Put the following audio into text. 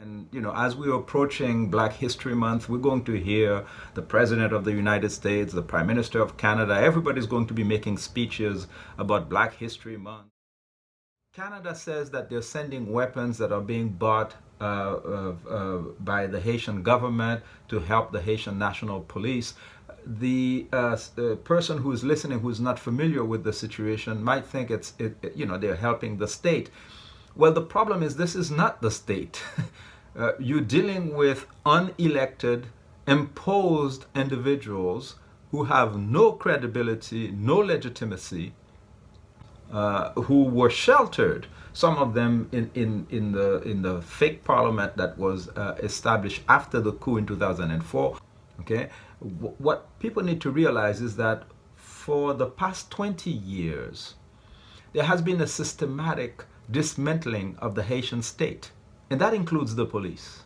And, as we're approaching Black History Month, we're going to hear the President of the United States, the Prime Minister of Canada, everybody's going to be making speeches about Black History Month. Canada says that they're sending weapons that are being bought by the Haitian government to help the Haitian National Police. The person who is listening, who is not familiar with the situation, might think they're helping the state. Well, the problem is this is not the state. You're dealing with unelected, imposed individuals who have no credibility, no legitimacy, who were sheltered. Some of them in the fake parliament that was established after the coup in 2004. Okay, what people need to realize is that for the past 20 years, there has been a systematic dismantling of the Haitian state, and that includes the police.